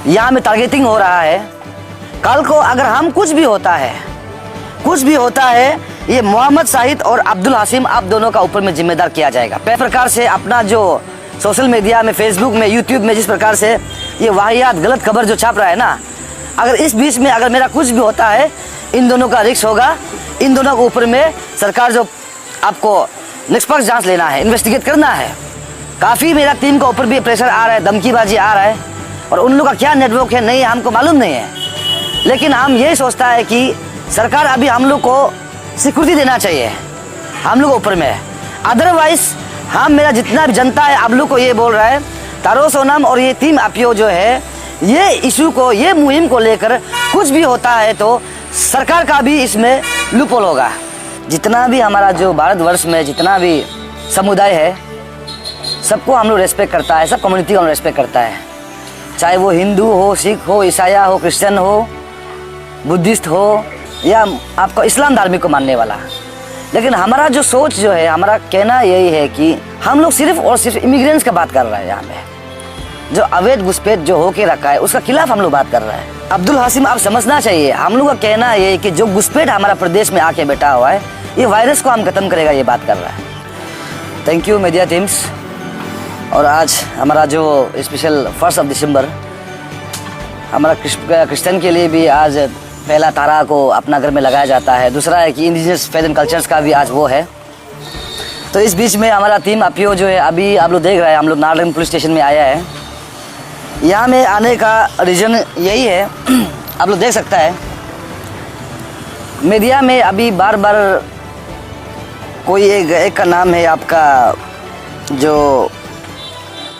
यहाँ में टारगेटिंग हो रहा है। कल को अगर हम कुछ भी होता है ये मोहम्मद शाहिद और अब्दुल हाशिम आप दोनों का ऊपर में जिम्मेदार किया जाएगा। इस प्रकार से अपना जो सोशल मीडिया में, फेसबुक में, यूट्यूब में जिस प्रकार से ये वाहियात गलत खबर जो छाप रहा है ना, अगर इस बीच में अगर मेरा कुछ भी होता है इन दोनों का रिस्क होगा। इन दोनों के ऊपर में सरकार जो आपको निष्पक्ष जांच लेना है, इन्वेस्टिगेट करना है। काफ़ी मेरा टीम के ऊपर भी प्रेशर आ रहा है, धमकीबाजी आ रहा है, और उन लोगों का क्या नेटवर्क है नहीं हमको मालूम नहीं है। लेकिन हम यही सोचता है कि सरकार अभी हम लोग को सिक्योरिटी देना चाहिए हम लोग ऊपर में। अदरवाइज हम, मेरा जितना भी जनता है आप लोग को ये बोल रहा है, तारो सोनम और ये टीम अपियो जो है ये इशू को, ये मुहिम को लेकर कुछ भी होता है तो सरकार का भी इसमें लूपहोल होगा। जितना भी हमारा जो भारतवर्ष में जितना भी समुदाय है सबको हम लोग रेस्पेक्ट करता है, सब कम्युनिटी को हम रेस्पेक्ट करता है, चाहे वो हिंदू हो, सिख हो, ईसाई हो, क्रिश्चियन हो, बुद्धिस्ट हो या आपको इस्लाम धार्मिक को मानने वाला। लेकिन हमारा जो सोच जो है, हमारा कहना यही है कि हम लोग सिर्फ और सिर्फ इमिग्रेंट्स का बात कर रहे हैं। यहाँ पे जो अवैध घुसपैठ जो होके रखा है उसका खिलाफ हम लोग बात कर रहे हैं। अब्दुल हाशिम आप समझना चाहिए, हम लोग का कहना ये है कि जो घुसपैठ हमारा प्रदेश में आके बैठा हुआ है ये वायरस को हम खत्म करेगा, ये बात कर रहा है। Thank you media teams. और आज हमारा जो स्पेशल 1 दिसंबर हमारा क्रिश्चियन के लिए भी आज पहला तारा को अपना घर में लगाया जाता है। दूसरा है कि इंडिजिनस फेथ एंड कल्चर्स का भी आज वो है। तो इस बीच में हमारा टीम अपियो जो है अभी आप लोग देख रहे हैं, हम लोग नारगढ़ पुलिस स्टेशन में आया है। यहाँ में आने का रीज़न यही है, आप लोग देख सकता है मीडिया में अभी बार बार कोई एक का नाम है आपका जो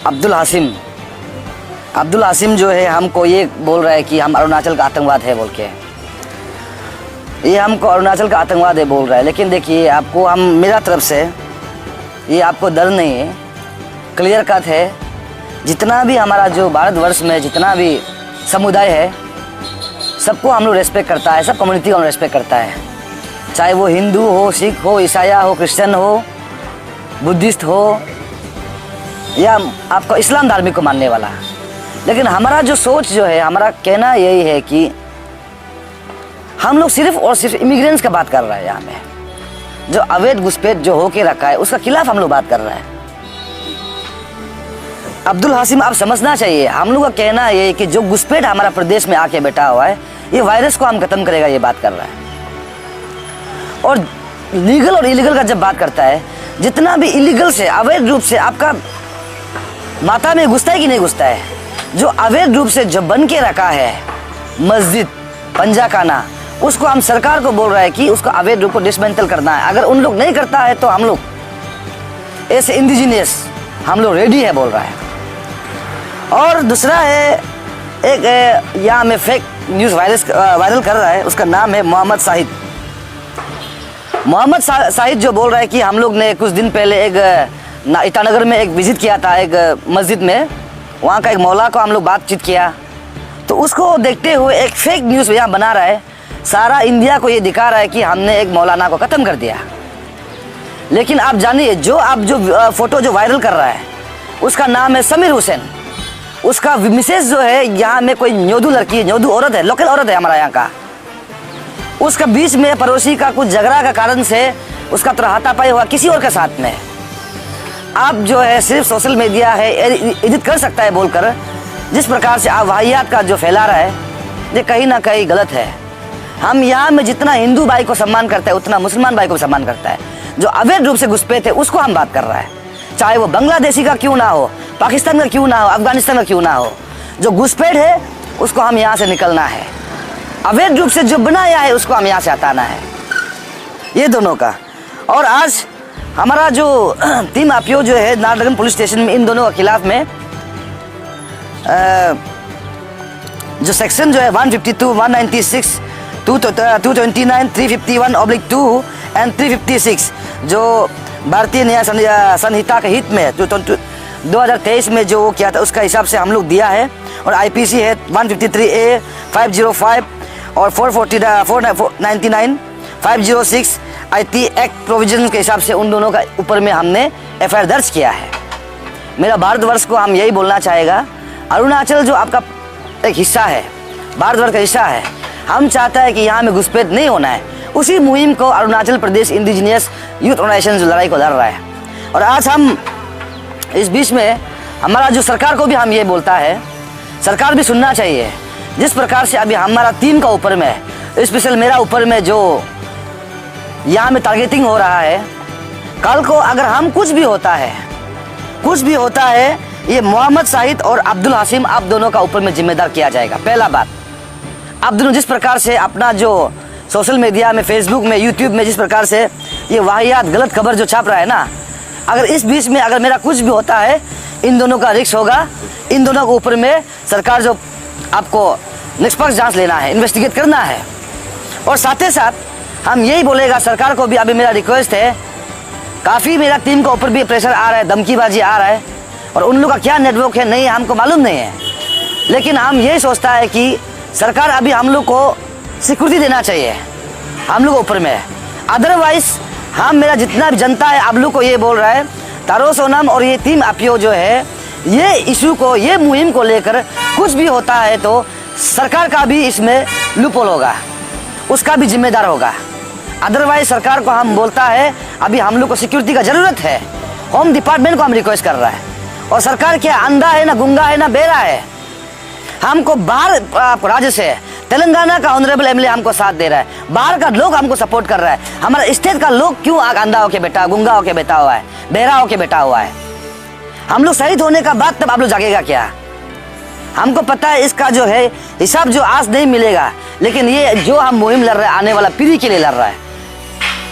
अब्दुल हाशिम जो है हमको ये बोल रहा है कि हम अरुणाचल का आतंकवाद है बोल के, ये हमको अरुणाचल का आतंकवाद है बोल रहा है। लेकिन देखिए आपको हम, मेरा तरफ से ये आपको डर नहीं है, क्लियर कट है। जितना भी हमारा जो भारतवर्ष में जितना भी समुदाय है सबको हम लोग रेस्पेक्ट करता है, सब कम्युनिटी को हम रेस्पेक्ट करता है, चाहे वो हिंदू हो, सिख हो, ईसाई हो, क्रिश्चियन हो, बुद्धिस्ट हो या आपको इस्लाम धार्मिक को मानने वाला। लेकिन हमारा जो सोच जो है, हमारा कहना यही है कि हम लोग सिर्फ और सिर्फ इमिग्रेंट्स का बात कर रहे हैं। यहाँ पे जो अवैध घुसपैठ जो होके रखा है उसका खिलाफ हम लोग बात कर रहे हैं। अब्दुल हाशिम आप समझना चाहिए, हम लोग का कहना ये है कि जो घुसपैठ हमारा प्रदेश में आके बैठा हुआ है ये वायरस को हम खत्म करेगा, ये बात कर रहा है। और लीगल और इलीगल का जब बात करता है, जितना भी इलीगल से अवैध रूप से आपका माथा में घुसता है कि नहीं घुसता है, जो अवैध रूप से जो बन के रखा है मस्जिद, पंजाखाना, उसको हम सरकार को बोल रहा है कि उसको अवैध रूप को डिसमेंटल करना है। अगर उन लोग नहीं करता है तो हम लोग ऐसे इंडिजिनियस हम लोग रेडी है बोल रहा है। और दूसरा है एक यहाँ में फेक न्यूज़ वायरल कर रहा है, उसका नाम है मोहम्मद शाहिद जो बोल रहा है कि हम लोग ने कुछ दिन पहले एक ईटानगर में एक विजिट किया था एक मस्जिद में, वहाँ का एक मौला को हम लोग बातचीत किया। तो उसको देखते हुए एक फेक न्यूज़ यहाँ बना रहा है, सारा इंडिया को ये दिखा रहा है कि हमने एक मौलाना को ख़त्म कर दिया। लेकिन आप जानिए जो आप जो फ़ोटो जो वायरल कर रहा है उसका नाम है समीर हुसैन। उसका मिसेज जो है यहाँ में कोई न्योदू लड़की, न्योदू औरत है, लोकल औरत है हमारा यहाँ का। उसका बीच में पड़ोसी का कुछ झगड़ा का कारण से उसका थोड़ा हाथापाई हुआ किसी और के साथ में। आप जो है सिर्फ सोशल मीडिया है एडिट कर सकता है बोलकर जिस प्रकार से आप वाहियात का जो फैला रहा है ये कहीं ना कहीं गलत है। हम यहाँ में जितना हिंदू भाई को सम्मान करता है उतना मुसलमान भाई को सम्मान करता है। जो अवैध रूप से घुसपैठ है उसको हम बात कर रहा है, चाहे वो बांग्लादेशी का क्यों ना हो, पाकिस्तान का क्यों ना हो, अफगानिस्तान का क्यों ना हो, जो घुसपैठ है उसको हम यहाँ से निकलना है। अवैध रूप से जो बनाया है उसको हम यहाँ से हटाना है, ये दोनों का। और आज हमारा जो टीम अपियो जो है नारगढ़ पुलिस स्टेशन में इन दोनों के खिलाफ में जो सेक्शन जो है 152, 196, 229, 351/2 एंड 356 जो भारतीय न्याय संहिता के हित में जो 2023 में जो वो किया था उसका हिसाब से हम लोग दिया है। और आईपीसी है 153A, 505 और 499, 506 IT एक्ट प्रोविजन के हिसाब से उन दोनों का ऊपर में हमने FIR दर्ज किया है। मेरा भारतवर्ष को हम यही बोलना चाहेगा, अरुणाचल जो आपका एक हिस्सा है, भारतवर्ष का हिस्सा है। हम चाहते हैं कि यहाँ में घुसपैठ नहीं होना है। उसी मुहिम को Arunachal Pradesh indigenous youth organisation जो लड़ाई को लड़ रहा है। और आज हम इस बीच में हमारा जो सरकार को भी हम ये बोलता है, सरकार भी सुनना चाहिए। जिस प्रकार से अभी हमारा टीम का ऊपर में, स्पेशल मेरा ऊपर में जो यहाँ में टारगेटिंग हो रहा है, कल को अगर हम कुछ भी होता है ये मोहम्मद शाहिद और अब्दुल हाशिम आप दोनों का ऊपर में जिम्मेदार किया जाएगा। पहला बात, आप दोनों जिस प्रकार से अपना जो सोशल मीडिया में, फेसबुक में, यूट्यूब में जिस प्रकार से ये वाहियात गलत खबर जो छाप रहा है ना, अगर इस बीच में अगर मेरा कुछ भी होता है, इन दोनों का रिस्क होगा। इन दोनों के ऊपर में सरकार जो आपको निष्पक्ष जांच लेना है, इन्वेस्टिगेट करना है। और साथ ही साथ हम यही बोलेगा सरकार को भी, अभी मेरा रिक्वेस्ट है, काफ़ी मेरा टीम के ऊपर भी प्रेशर आ रहा है, धमकीबाजी आ रहा है, और उन लोग का क्या नेटवर्क है नहीं हमको मालूम नहीं है। लेकिन हम यही सोचता है कि सरकार अभी हम लोग को सिक्योरिटी देना चाहिए हम लोग ऊपर में। अदरवाइज हम, मेरा जितना भी जनता है आप लोग को ये बोल रहा है, तारो सोनम और ये टीम अपियो जो है, ये इशू को, ये मुहिम को लेकर कुछ भी होता है तो सरकार का भी इसमें लूपहोल होगा, उसका भी जिम्मेदार होगा। अदरवाइज सरकार को हम बोलता है अभी हम लोग को सिक्योरिटी का ज़रूरत है। होम डिपार्टमेंट को हम रिक्वेस्ट कर रहा है। और सरकार क्या अंधा है, ना गुंगा है, ना बेरा है। हमको बाहर राज्य से तेलंगाना का ऑनरेबल एमएलए हमको साथ दे रहा है, बाहर का लोग हमको सपोर्ट कर रहा है। हमारा स्टेट का लोग क्यों अंधा होके बैठा, गुंगा होके बैठा हुआ है, बेरा होके बैठा हुआ है? हम लोग शहीद होने का बाद तब आप लोग जागेगा क्या? हमको पता है इसका जो है हिसाब जो आज नहीं मिलेगा, लेकिन ये जो हम मुहिम लड़ रहे हैं आने वाला पीढ़ी के लिए लड़ रहा है।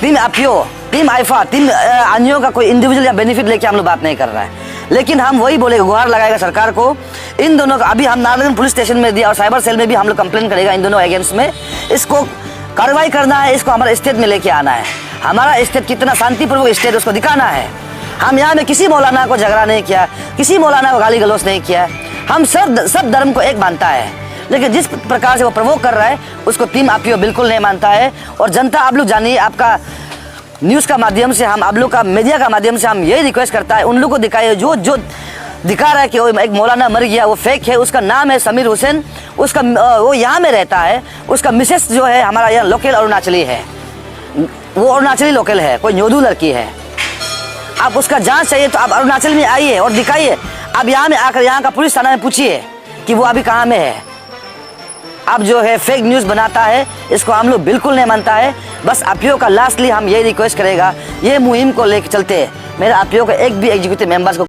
टीम अपियो, टीम आइफा, टीम अन्यों का कोई इंडिविजुअल या बेनिफिट लेके हम लोग बात नहीं कर रहा है। लेकिन हम वही बोलेगा, गुहार लगाएगा सरकार को, इन दोनों का अभी हम नारायणगंज पुलिस स्टेशन में दिया और साइबर सेल में भी हम लोग कंप्लेन करेगा इन दोनों अगेंस्ट में। इसको कार्रवाई करना है, इसको हमारा स्टेट में लेके आना है। हमारा स्टेट कितना शांतिपूर्वक स्टेट उसको दिखाना है। हम यहाँ में किसी मौलाना को झगड़ा नहीं किया, किसी मौलाना को गाली गलौज नहीं किया। हम सब धर्म को एक मानता है, लेकिन जिस प्रकार से वो प्रवोक कर रहा है उसको टीम अपियो बिल्कुल नहीं मानता है। और जनता आप लोग जानिए, आपका न्यूज़ का माध्यम से हम आप लोग का मीडिया का माध्यम से हम यही रिक्वेस्ट करता है, उन लोग को दिखाइए जो दिखा रहा है कि वो एक मौलाना मर गया, वो फेक है। उसका नाम है समीर हुसैन, उसका वो यहाँ में रहता है, उसका मिसेस जो है हमारा यहाँ लोकल अरुणाचली है, वो अरुणाचली लोकल है, कोई न्योदू लड़की है। आप उसका जांच चाहिए तो आप अरुणाचल में आइए और दिखाइए। आप यहाँ में आकर यहाँ का पुलिस थाना में पूछिए कि वो अभी कहाँ में है। अब जो है फेक न्यूज़ बनाता है, इसको हम लोग बिल्कुल नहीं मानता है। बस अपियो का लास्टली हम यही रिक्वेस्ट करेगा, ये मुहिम को लेकर चलते मेरा अपियो का एक भी एग्जीक्यूटिव मेंबर्स को